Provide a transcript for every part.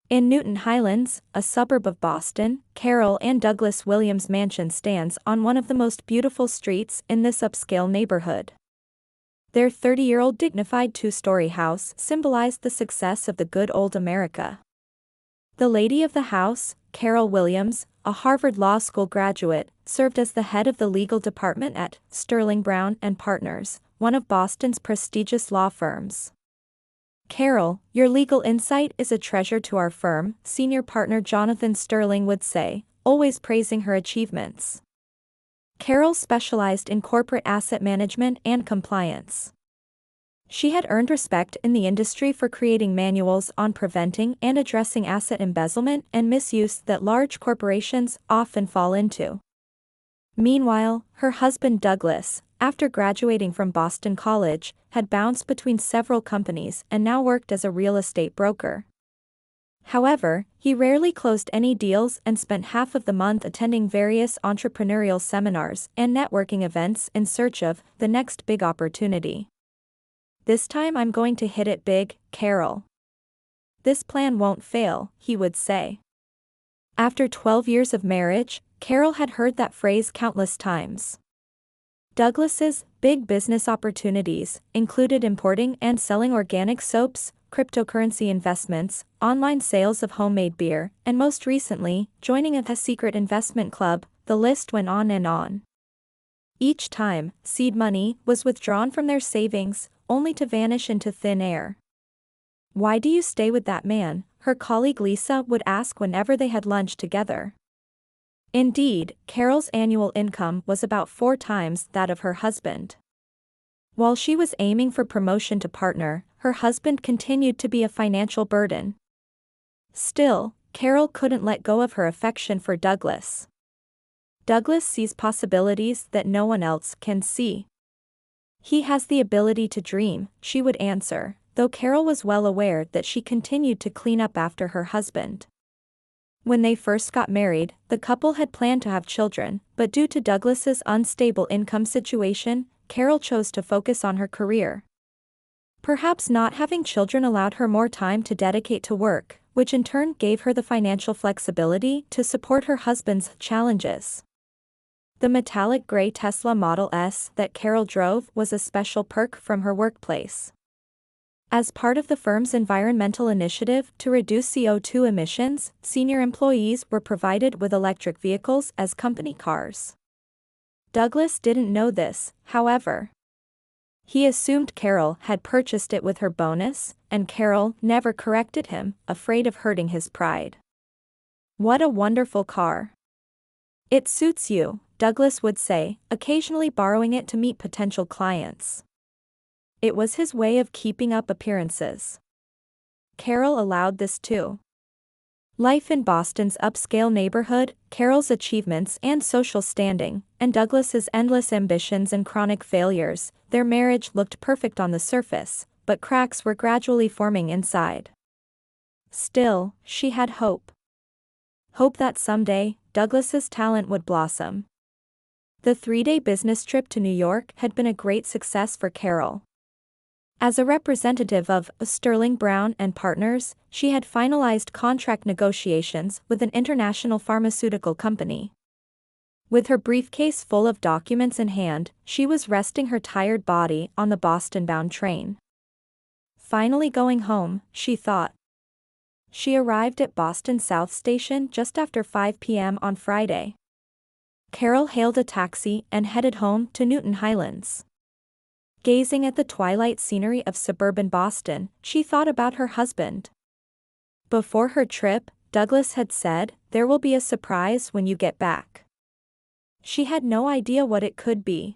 In Newton Highlands, a suburb of Boston, Carol and Douglas Williams' mansion stands on one of the most beautiful streets in this upscale neighborhood. Their 30-year-old dignified two-story house symbolized the success of the good old America. The lady of the house, Carol Williams, a Harvard Law School graduate, served as the head of the legal department at Sterling Brown and Partners, one of Boston's prestigious law firms. "Carol, your legal insight is a treasure to our firm," senior partner Jonathan Sterling would say, always praising her achievements. Carol specialized in corporate asset management and compliance. She had earned respect in the industry for creating manuals on preventing and addressing asset embezzlement and misuse that large corporations often fall into. Meanwhile, her husband Douglas, after graduating from Boston College, had bounced between several companies and now worked as a real estate broker. However, he rarely closed any deals and spent half of the month attending various entrepreneurial seminars and networking events in search of the next big opportunity. "This time I'm going to hit it big, Carol. This plan won't fail," he would say. After 12 years of marriage, Carol had heard that phrase countless times. Douglas's big business opportunities included importing and selling organic soaps, cryptocurrency investments, online sales of homemade beer, and most recently, joining a secret investment club. The list went on and on. Each time, seed money was withdrawn from their savings, only to vanish into thin air. "Why do you stay with that man?" her colleague Lisa would ask whenever they had lunch together. Indeed, Carol's annual income was about 4 times that of her husband. While she was aiming for promotion to partner, her husband continued to be a financial burden. Still, Carol couldn't let go of her affection for Douglas. "Douglas sees possibilities that no one else can see. He has the ability to dream," she would answer, though Carol was well aware that she continued to clean up after her husband. When they first got married, the couple had planned to have children, but due to Douglas's unstable income situation, Carol chose to focus on her career. Perhaps not having children allowed her more time to dedicate to work, which in turn gave her the financial flexibility to support her husband's challenges. The metallic gray Tesla Model S that Carol drove was a special perk from her workplace. As part of the firm's environmental initiative to reduce CO2 emissions, senior employees were provided with electric vehicles as company cars. Douglas didn't know this, however. He assumed Carol had purchased it with her bonus, and Carol never corrected him, afraid of hurting his pride. "What a wonderful car. It suits you," Douglas would say, occasionally borrowing it to meet potential clients. It was his way of keeping up appearances. Carol allowed this too. Life in Boston's upscale neighborhood, Carol's achievements and social standing, and Douglas's endless ambitions and chronic failures, their marriage looked perfect on the surface, but cracks were gradually forming inside. Still, she had hope. Hope that someday, Douglas's talent would blossom. The 3-day business trip to New York had been a great success for Carol. As a representative of Sterling Brown and Partners, she had finalized contract negotiations with an international pharmaceutical company. With her briefcase full of documents in hand, she was resting her tired body on the Boston-bound train. Finally going home, she thought. She arrived at Boston South Station just after 5 p.m. on Friday. Carol hailed a taxi and headed home to Newton Highlands. Gazing at the twilight scenery of suburban Boston, she thought about her husband. Before her trip, Douglas had said, "There will be a surprise when you get back." She had no idea what it could be.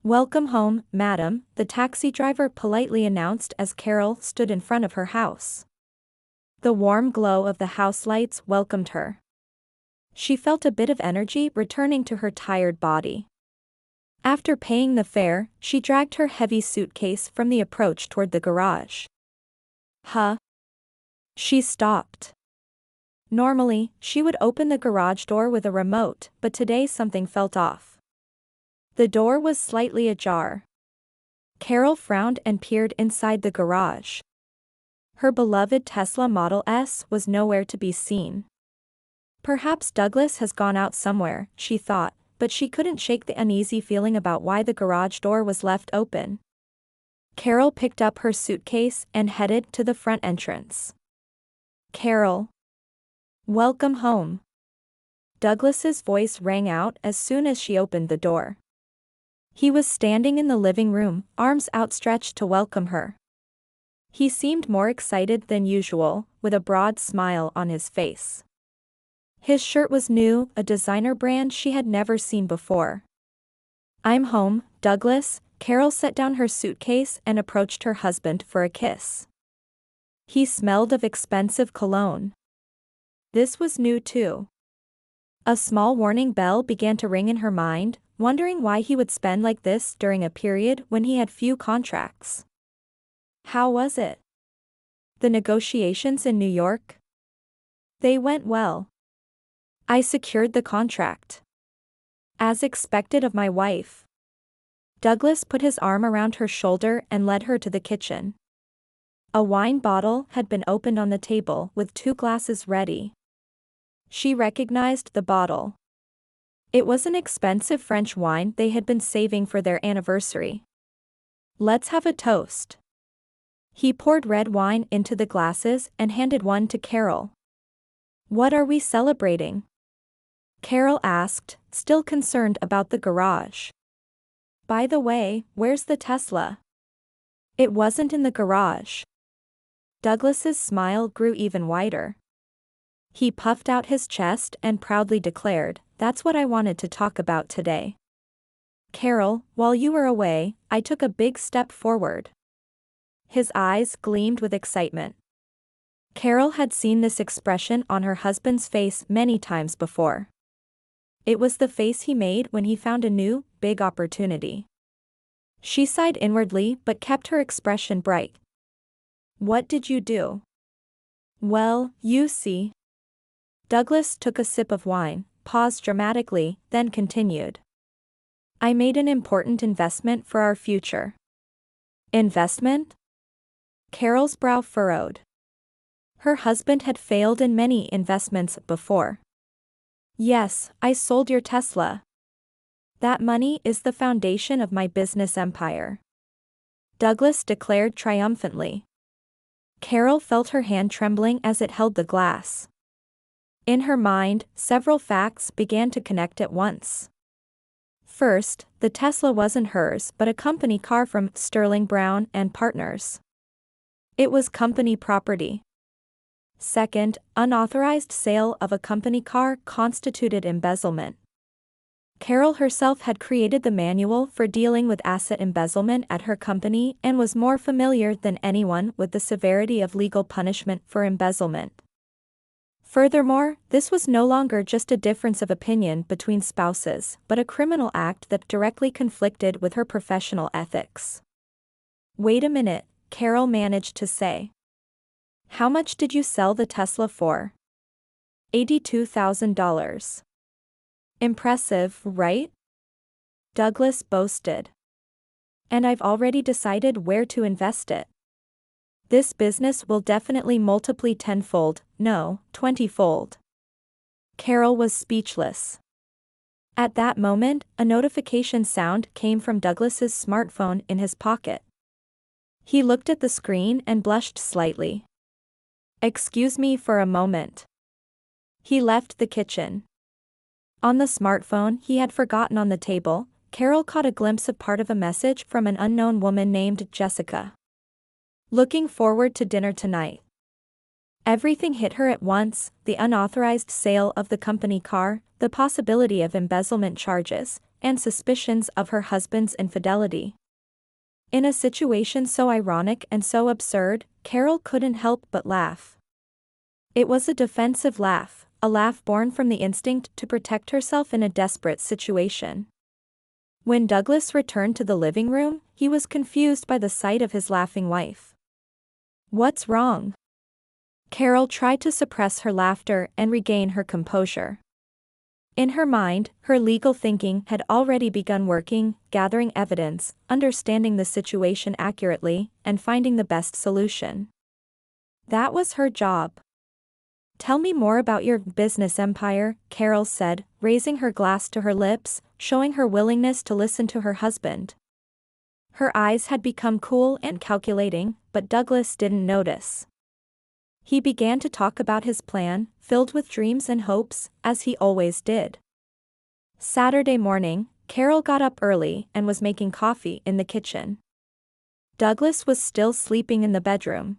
"Welcome home, madam," the taxi driver politely announced as Carol stood in front of her house. The warm glow of the house lights welcomed her. She felt a bit of energy returning to her tired body. After paying the fare, she dragged her heavy suitcase from the approach toward the garage. "Huh?" She stopped. Normally, she would open the garage door with a remote, but today something felt off. The door was slightly ajar. Carol frowned and peered inside the garage. Her beloved Tesla Model S was nowhere to be seen. Perhaps Douglas has gone out somewhere, she thought, but she couldn't shake the uneasy feeling about why the garage door was left open. Carol picked up her suitcase and headed to the front entrance. "Carol. Welcome home." Douglas's voice rang out as soon as she opened the door. He was standing in the living room, arms outstretched to welcome her. He seemed more excited than usual, with a broad smile on his face. His shirt was new, a designer brand she had never seen before. "I'm home, Douglas." Carol set down her suitcase and approached her husband for a kiss. He smelled of expensive cologne. This was new too. A small warning bell began to ring in her mind, wondering why he would spend like this during a period when he had few contracts. How was it? The negotiations in New York? They went well. I secured the contract. As expected of my wife. Douglas put his arm around her shoulder and led her to the kitchen. A wine bottle had been opened on the table with 2 glasses ready. She recognized the bottle. It was an expensive French wine they had been saving for their anniversary. "Let's have a toast." He poured red wine into the glasses and handed one to Carol. "What are we celebrating?" Carol asked, still concerned about the garage. "By the way, where's the Tesla?" "It wasn't in the garage." Douglas's smile grew even wider. He puffed out his chest and proudly declared, "That's what I wanted to talk about today. Carol, while you were away, I took a big step forward." His eyes gleamed with excitement. Carol had seen this expression on her husband's face many times before. It was the face he made when he found a new, big opportunity. She sighed inwardly but kept her expression bright. "What did you do?" "Well, you see." Douglas took a sip of wine, paused dramatically, then continued. "I made an important investment for our future." "Investment?" Carol's brow furrowed. Her husband had failed in many investments before. "Yes, I sold your Tesla. That money is the foundation of my business empire," Douglas declared triumphantly. Carol felt her hand trembling as it held the glass. In her mind, several facts began to connect at once. First, the Tesla wasn't hers but a company car from Sterling Brown and Partners. It was company property. Second, unauthorized sale of a company car constituted embezzlement. Carol herself had created the manual for dealing with asset embezzlement at her company and was more familiar than anyone with the severity of legal punishment for embezzlement. Furthermore, this was no longer just a difference of opinion between spouses, but a criminal act that directly conflicted with her professional ethics. "Wait a minute," Carol managed to say. "How much did you sell the Tesla for?" $82,000. Impressive, right? Douglas boasted. "And I've already decided where to invest it. This business will definitely multiply tenfold, no, 20-fold. Carol was speechless. At that moment, a notification sound came from Douglas's smartphone in his pocket. He looked at the screen and blushed slightly. "Excuse me for a moment." He left the kitchen. On the smartphone he had forgotten on the table, Carol caught a glimpse of part of a message from an unknown woman named Jessica. "Looking forward to dinner tonight." Everything hit her at once: the unauthorized sale of the company car, the possibility of embezzlement charges, and suspicions of her husband's infidelity. In a situation so ironic and so absurd, Carol couldn't help but laugh. It was a defensive laugh, a laugh born from the instinct to protect herself in a desperate situation. When Douglas returned to the living room, he was confused by the sight of his laughing wife. "What's wrong?" Carol tried to suppress her laughter and regain her composure. In her mind, her legal thinking had already begun working, gathering evidence, understanding the situation accurately, and finding the best solution. That was her job. Tell me more about your business empire, Carol said, raising her glass to her lips, showing her willingness to listen to her husband. Her eyes had become cool and calculating, but Douglas didn't notice. He began to talk about his plan, filled with dreams and hopes, as he always did. Saturday morning, Carol got up early and was making coffee in the kitchen. Douglas was still sleeping in the bedroom.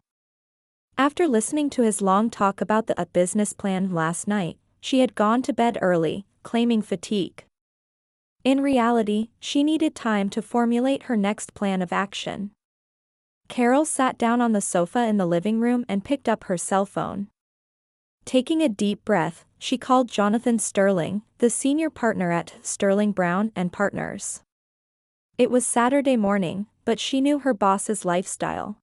After listening to his long talk about the business plan last night, she had gone to bed early, claiming fatigue. In reality, she needed time to formulate her next plan of action. Carol sat down on the sofa in the living room and picked up her cell phone. Taking a deep breath, she called Jonathan Sterling, the senior partner at Sterling Brown and Partners. It was Saturday morning, but she knew her boss's lifestyle.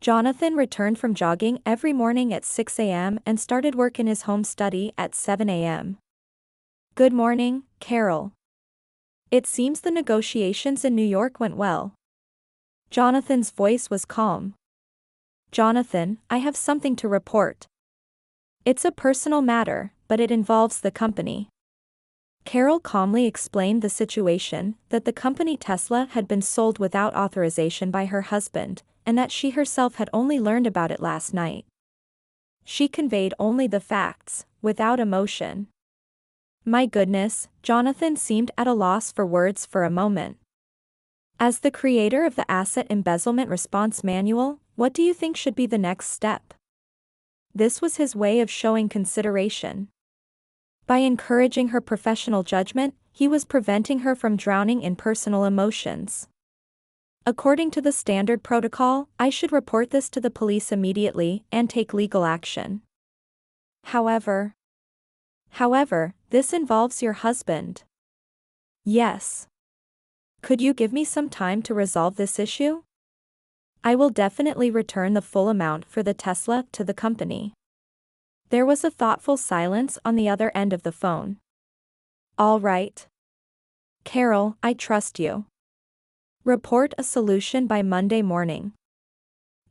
Jonathan returned from jogging every morning at 6 a.m. and started work in his home study at 7 a.m. Good morning, Carol. It seems the negotiations in New York went well. Jonathan's voice was calm. Jonathan, I have something to report. It's a personal matter, but it involves the company. Carol calmly explained the situation, that the company Tesla had been sold without authorization by her husband, and that she herself had only learned about it last night. She conveyed only the facts, without emotion. My goodness, Jonathan seemed at a loss for words for a moment. As the creator of the Asset Embezzlement Response Manual, what do you think should be the next step? This was his way of showing consideration. By encouraging her professional judgment, he was preventing her from drowning in personal emotions. According to the standard protocol, I should report this to the police immediately and take legal action. However, this involves your husband. Yes. Could you give me some time to resolve this issue? I will definitely return the full amount for the Tesla to the company. There was a thoughtful silence on the other end of the phone. All right. Carol, I trust you. Report a solution by Monday morning.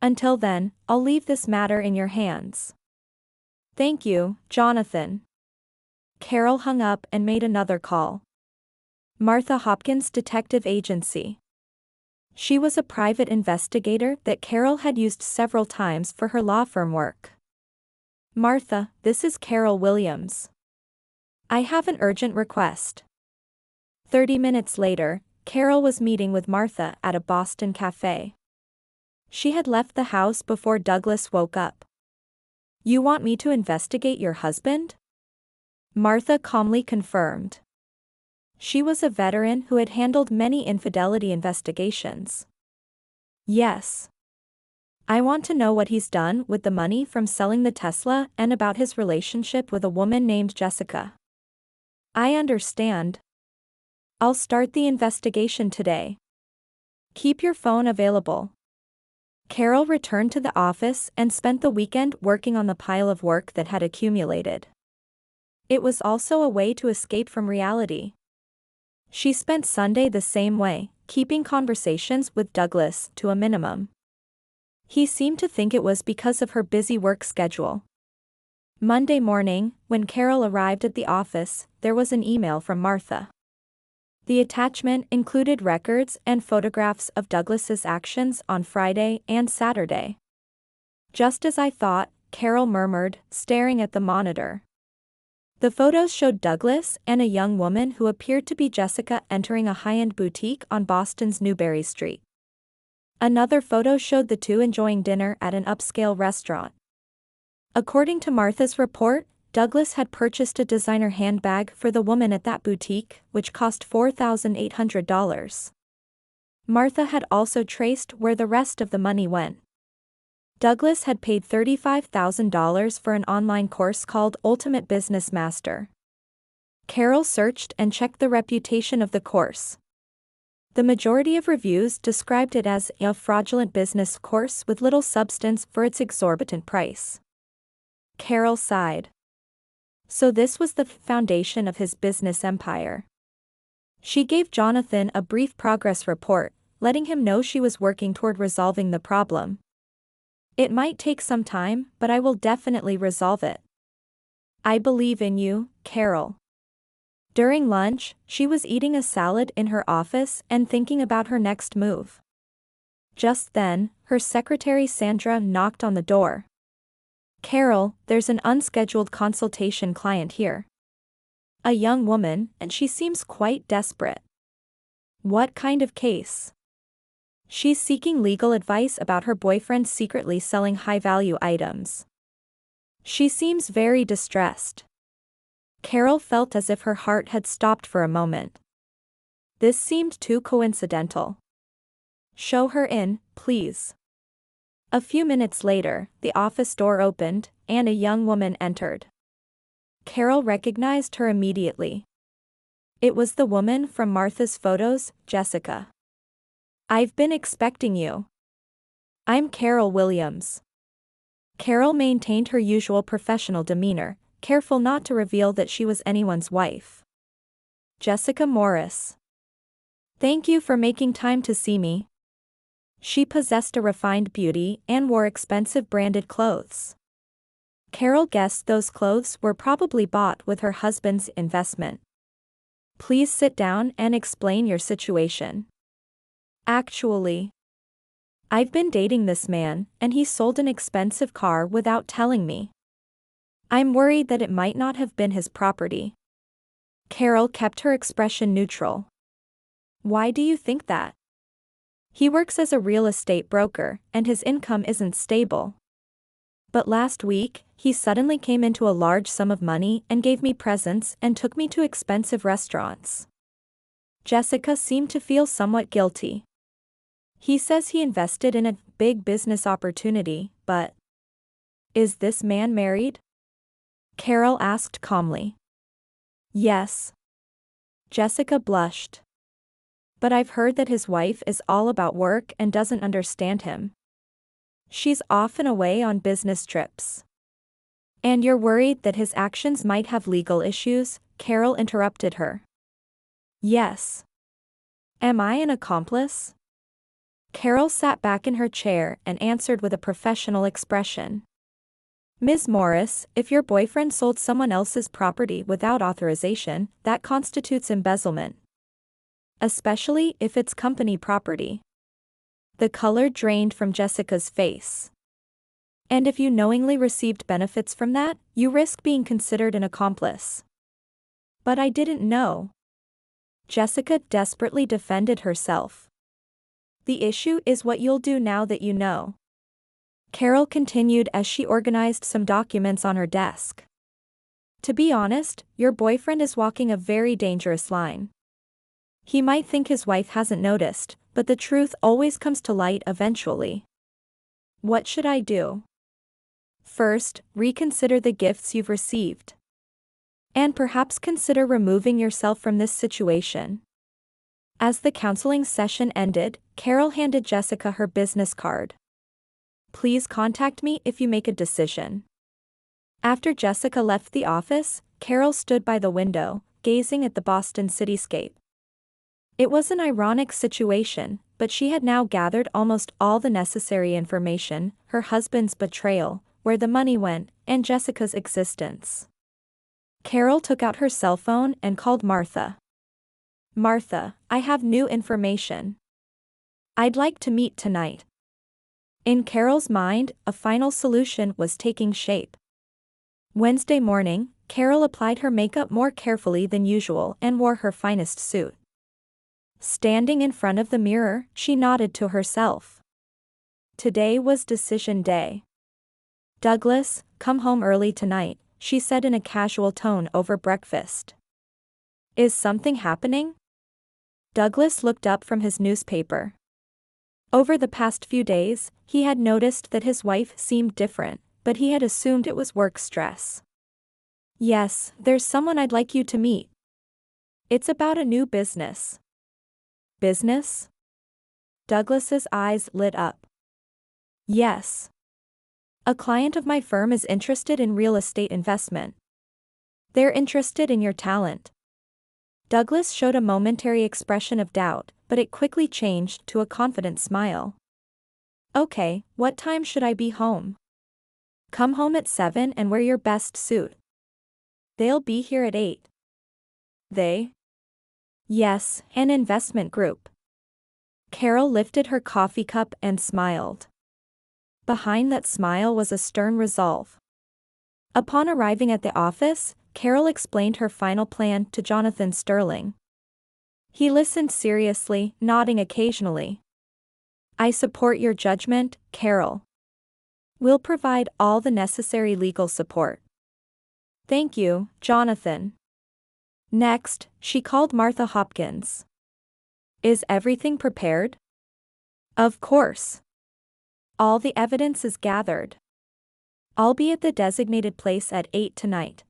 Until then, I'll leave this matter in your hands. Thank you, Jonathan. Carol hung up and made another call. Martha Hopkins Detective Agency. She was a private investigator that Carol had used several times for her law firm work. Martha, this is Carol Williams. I have an urgent request. 30 minutes later, Carol was meeting with Martha at a Boston cafe. She had left the house before Douglas woke up. You want me to investigate your husband? Martha calmly confirmed. She was a veteran who had handled many infidelity investigations. Yes. I want to know what he's done with the money from selling the Tesla and about his relationship with a woman named Jessica. I understand. I'll start the investigation today. Keep your phone available. Carol returned to the office and spent the weekend working on the pile of work that had accumulated. It was also a way to escape from reality. She spent Sunday the same way, keeping conversations with Douglas to a minimum. He seemed to think it was because of her busy work schedule. Monday morning, when Carol arrived at the office, there was an email from Martha. The attachment included records and photographs of Douglas's actions on Friday and Saturday. Just as I thought, Carol murmured, staring at the monitor. The photos showed Douglas and a young woman who appeared to be Jessica entering a high-end boutique on Boston's Newbury Street. Another photo showed the two enjoying dinner at an upscale restaurant. According to Martha's report, Douglas had purchased a designer handbag for the woman at that boutique, which cost $4,800. Martha had also traced where the rest of the money went. Douglas had paid $35,000 for an online course called Ultimate Business Master. Carol searched and checked the reputation of the course. The majority of reviews described it as a fraudulent business course with little substance for its exorbitant price. Carol sighed. So this was the foundation of his business empire. She gave Jonathan a brief progress report, letting him know she was working toward resolving the problem. It might take some time, but I will definitely resolve it. I believe in you, Carol. During lunch, she was eating a salad in her office and thinking about her next move. Just then, her secretary Sandra knocked on the door. Carol, there's an unscheduled consultation client here. A young woman, and she seems quite desperate. What kind of case? She's seeking legal advice about her boyfriend secretly selling high-value items. She seems very distressed. Carol felt as if her heart had stopped for a moment. This seemed too coincidental. Show her in, please. A few minutes later, the office door opened, and a young woman entered. Carol recognized her immediately. It was the woman from Martha's photos, Jessica. I've been expecting you. I'm Carol Williams. Carol maintained her usual professional demeanor, careful not to reveal that she was anyone's wife. Jessica Morris. Thank you for making time to see me. She possessed a refined beauty and wore expensive branded clothes. Carol guessed those clothes were probably bought with her husband's investment. Please sit down and explain your situation. Actually, I've been dating this man, and he sold an expensive car without telling me. I'm worried that it might not have been his property. Carol kept her expression neutral. Why do you think that? He works as a real estate broker, and his income isn't stable. But last week, he suddenly came into a large sum of money and gave me presents and took me to expensive restaurants. Jessica seemed to feel somewhat guilty. He says he invested in a big business opportunity, but... Is this man married? Carol asked calmly. Yes. Jessica blushed. But I've heard that his wife is all about work and doesn't understand him. She's often away on business trips. And you're worried that his actions might have legal issues? Carol interrupted her. Yes. Am I an accomplice? Carol sat back in her chair and answered with a professional expression. Ms. Morris, if your boyfriend sold someone else's property without authorization, that constitutes embezzlement. Especially if it's company property. The color drained from Jessica's face. And if you knowingly received benefits from that, you risk being considered an accomplice. But I didn't know. Jessica desperately defended herself. The issue is what you'll do now that you know. Carol continued as she organized some documents on her desk. To be honest, your boyfriend is walking a very dangerous line. He might think his wife hasn't noticed, but the truth always comes to light eventually. What should I do? First, reconsider the gifts you've received. And perhaps consider removing yourself from this situation. As the counseling session ended, Carol handed Jessica her business card. Please contact me if you make a decision. After Jessica left the office, Carol stood by the window, gazing at the Boston cityscape. It was an ironic situation, but she had now gathered almost all the necessary information: her husband's betrayal, where the money went, and Jessica's existence. Carol took out her cell phone and called Martha. Martha, I have new information. I'd like to meet tonight. In Carol's mind, a final solution was taking shape. Wednesday morning, Carol applied her makeup more carefully than usual and wore her finest suit. Standing in front of the mirror, she nodded to herself. Today was decision day. Douglas, come home early tonight, she said in a casual tone over breakfast. Is something happening? Douglas looked up from his newspaper. Over the past few days, he had noticed that his wife seemed different, but he had assumed it was work stress. Yes, there's someone I'd like you to meet. It's about a new business. Business? Douglas's eyes lit up. Yes. A client of my firm is interested in real estate investment. They're interested in your talent. Douglas showed a momentary expression of doubt, but it quickly changed to a confident smile. Okay, what time should I be home? Come home at 7 and wear your best suit. They'll be here at 8. They? Yes, an investment group. Carol lifted her coffee cup and smiled. Behind that smile was a stern resolve. Upon arriving at the office, Carol explained her final plan to Jonathan Sterling. He listened seriously, nodding occasionally. I support your judgment, Carol. We'll provide all the necessary legal support. Thank you, Jonathan. Next, she called Martha Hopkins. Is everything prepared? Of course. All the evidence is gathered. I'll be at the designated place at 8 tonight.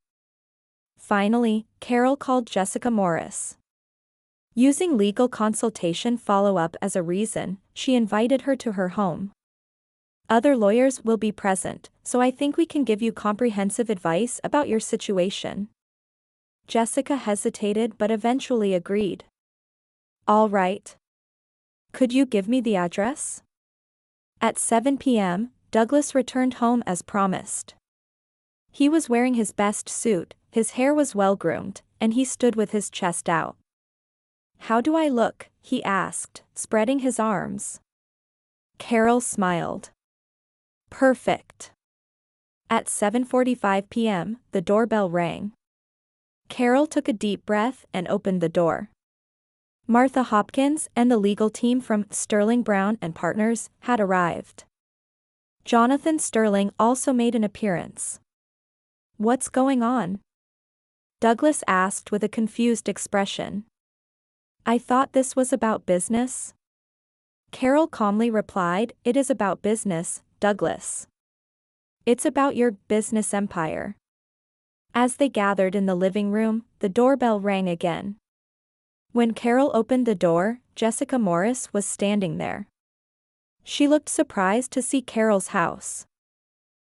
Finally, Carol called Jessica Morris. Using legal consultation follow-up as a reason, she invited her to her home. Other lawyers will be present, so I think we can give you comprehensive advice about your situation. Jessica hesitated but eventually agreed. All right. Could you give me the address? At 7 p.m., Douglas returned home as promised. He was wearing his best suit, his hair was well-groomed, and he stood with his chest out. How do I look? He asked, spreading his arms. Carol smiled. Perfect. At 7:45 p.m., the doorbell rang. Carol took a deep breath and opened the door. Martha Hopkins and the legal team from Sterling Brown and Partners had arrived. Jonathan Sterling also made an appearance. What's going on? Douglas asked with a confused expression. I thought this was about business. Carol calmly replied, It is about business, Douglas. It's about your business empire. As they gathered in the living room, the doorbell rang again. When Carol opened the door, Jessica Morris was standing there. She looked surprised to see Carol's house.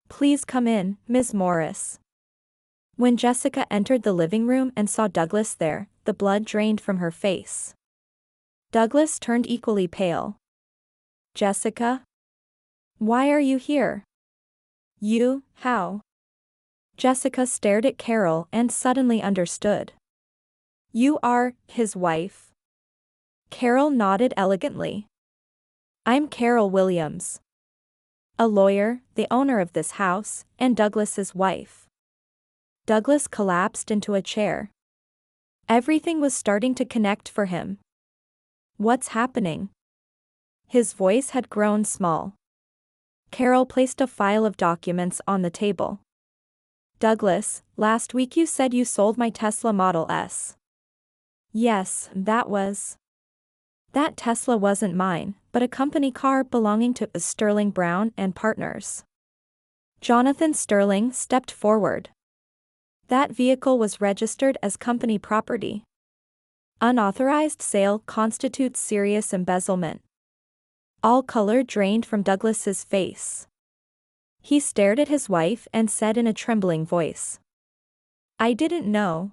Please come in, Ms. Morris. When Jessica entered the living room and saw Douglas there, the blood drained from her face. Douglas turned equally pale. Jessica? Why are you here? You, how? Jessica stared at Carol and suddenly understood. You are his wife. Carol nodded elegantly. I'm Carol Williams. A lawyer, the owner of this house, and Douglas's wife. Douglas collapsed into a chair. Everything was starting to connect for him. What's happening? His voice had grown small. Carol placed a file of documents on the table. Douglas, last week you said you sold my Tesla Model S. Yes, That Tesla wasn't mine, but a company car belonging to Sterling Brown and Partners. Jonathan Sterling stepped forward. That vehicle was registered as company property. Unauthorized sale constitutes serious embezzlement. All color drained from Douglas's face. He stared at his wife and said in a trembling voice. I didn't know.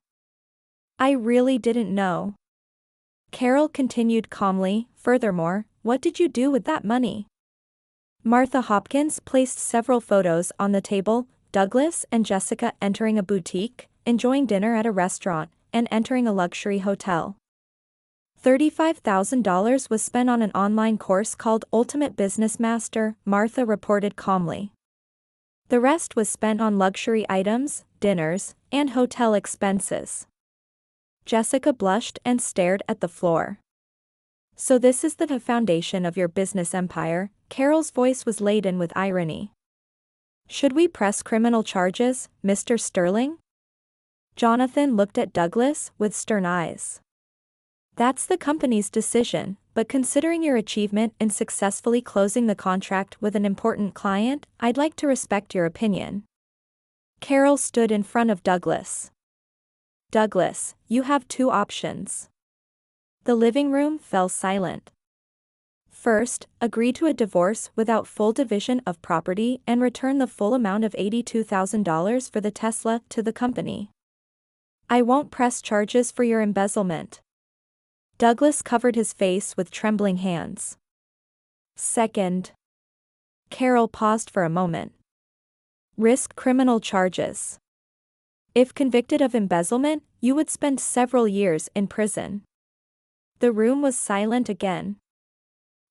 I really didn't know. Carol continued calmly, furthermore, what did you do with that money? Martha Hopkins placed several photos on the table, Douglas and Jessica entering a boutique, enjoying dinner at a restaurant, and entering a luxury hotel. $35,000 was spent on an online course called Ultimate Business Master, Martha reported calmly. The rest was spent on luxury items, dinners, and hotel expenses. Jessica blushed and stared at the floor. So this is the foundation of your business empire, Carol's voice was laden with irony. Should we press criminal charges, Mr. Sterling? Jonathan looked at Douglas with stern eyes. That's the company's decision, but considering your achievement in successfully closing the contract with an important client, I'd like to respect your opinion. Carol stood in front of Douglas. Douglas, you have two options. The living room fell silent. First, agree to a divorce without full division of property and return the full amount of $82,000 for the Tesla to the company. I won't press charges for your embezzlement. Douglas covered his face with trembling hands. Second, Carol paused for a moment. Risk criminal charges. If convicted of embezzlement, you would spend several years in prison. The room was silent again.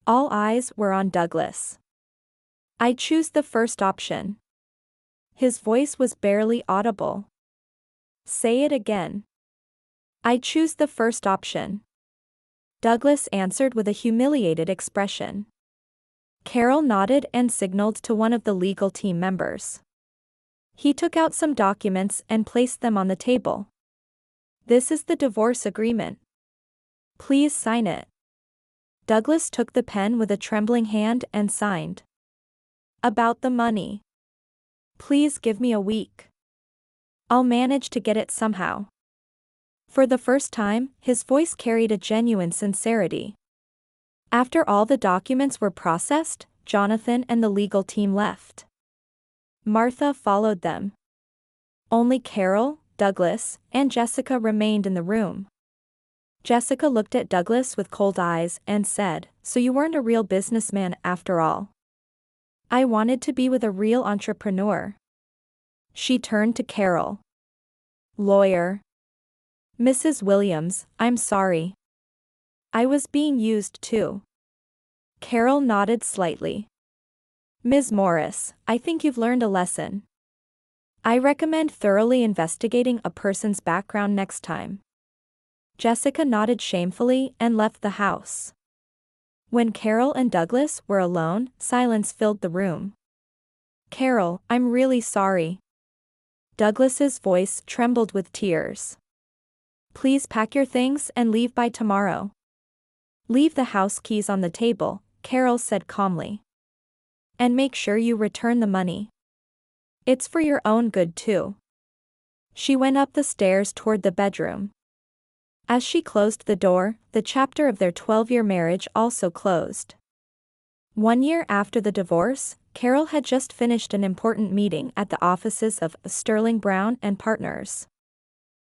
All eyes were on Douglas. I choose the first option. His voice was barely audible. Say it again. I choose the first option. Douglas answered with a humiliated expression. Carol nodded and signaled to one of the legal team members. He took out some documents and placed them on the table. This is the divorce agreement. Please sign it. Douglas took the pen with a trembling hand and signed. About the money. Please give me a week. I'll manage to get it somehow. For the first time, his voice carried a genuine sincerity. After all the documents were processed, Jonathan and the legal team left. Martha followed them. Only Carol, Douglas, and Jessica remained in the room. Jessica looked at Douglas with cold eyes and said, "So you weren't a real businessman after all." "I wanted to be with a real entrepreneur." She turned to Carol. "Lawyer. Mrs. Williams, I'm sorry. I was being used too." Carol nodded slightly. "Ms. Morris, I think you've learned a lesson. I recommend thoroughly investigating a person's background next time." Jessica nodded shamefully and left the house. When Carol and Douglas were alone, silence filled the room. "Carol, I'm really sorry." Douglas's voice trembled with tears. "Please pack your things and leave by tomorrow." "Leave the house keys on the table," Carol said calmly. "And make sure you return the money. It's for your own good too." She went up the stairs toward the bedroom. As she closed the door, the chapter of their 12-year marriage also closed. 1 year after the divorce, Carol had just finished an important meeting at the offices of Sterling Brown and Partners.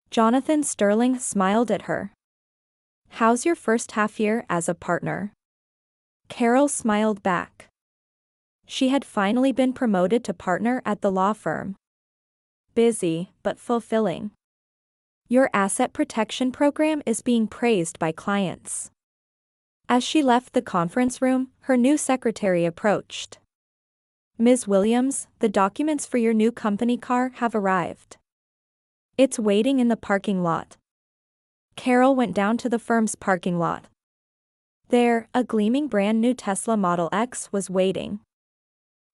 Jonathan Sterling smiled at her. "How's your first half year as a partner?" Carol smiled back. She had finally been promoted to partner at the law firm. "Busy, but fulfilling. Your asset protection program is being praised by clients." As she left the conference room, her new secretary approached. "Ms. Williams, the documents for your new company car have arrived. It's waiting in the parking lot." Carol went down to the firm's parking lot. There, a gleaming brand new Tesla Model X was waiting.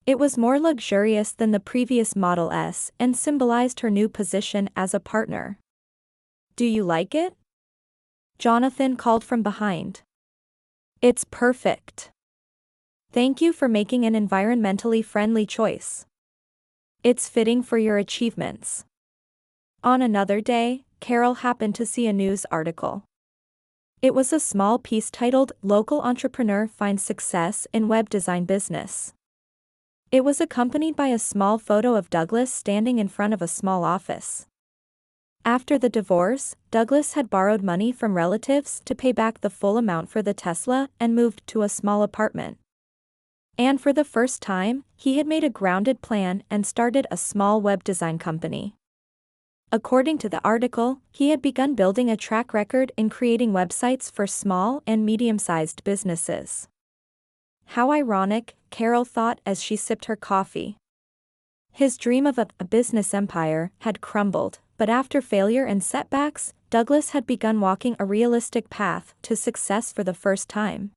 It was more luxurious than the previous Model S and symbolized her new position as a partner. "Do you like it?" Jonathan called from behind. "It's perfect. Thank you for making an environmentally friendly choice. It's fitting for your achievements." On another day, Carol happened to see a news article. It was a small piece titled, "Local Entrepreneur Finds Success in Web Design Business." It was accompanied by a small photo of Douglas standing in front of a small office. After the divorce, Douglas had borrowed money from relatives to pay back the full amount for the Tesla and moved to a small apartment. And for the first time, he had made a grounded plan and started a small web design company. According to the article, he had begun building a track record in creating websites for small and medium-sized businesses. How ironic, Carol thought as she sipped her coffee. His dream of a business empire had crumbled, but after failure and setbacks, Douglas had begun walking a realistic path to success for the first time.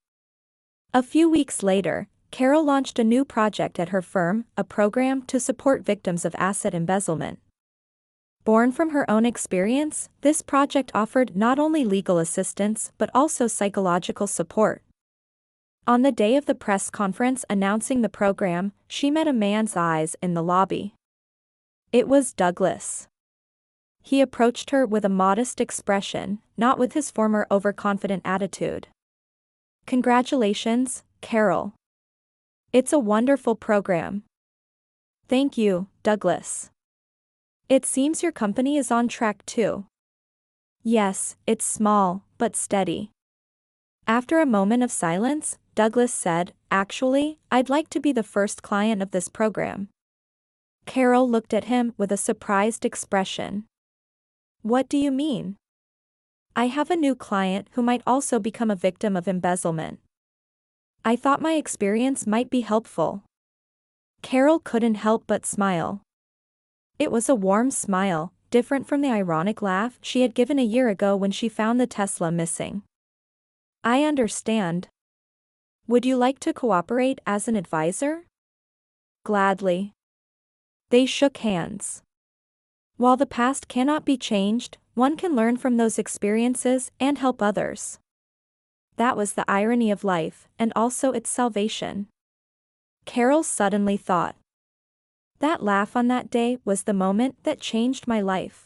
A few weeks later, Carol launched a new project at her firm, a program to support victims of asset embezzlement. Born from her own experience, this project offered not only legal assistance but also psychological support. On the day of the press conference announcing the program, she met a man's eyes in the lobby. It was Douglas. He approached her with a modest expression, not with his former overconfident attitude. "Congratulations, Carol. It's a wonderful program." "Thank you, Douglas. It seems your company is on track too." "Yes, it's small, but steady." After a moment of silence, Douglas said, "Actually, I'd like to be the first client of this program." Carol looked at him with a surprised expression. "What do you mean?" "I have a new client who might also become a victim of embezzlement. I thought my experience might be helpful." Carol couldn't help but smile. It was a warm smile, different from the ironic laugh she had given a year ago when she found the Tesla missing. "I understand. Would you like to cooperate as an advisor?" "Gladly." They shook hands. While the past cannot be changed, one can learn from those experiences and help others. That was the irony of life, and also its salvation. Carol suddenly thought. That laugh on that day was the moment that changed my life.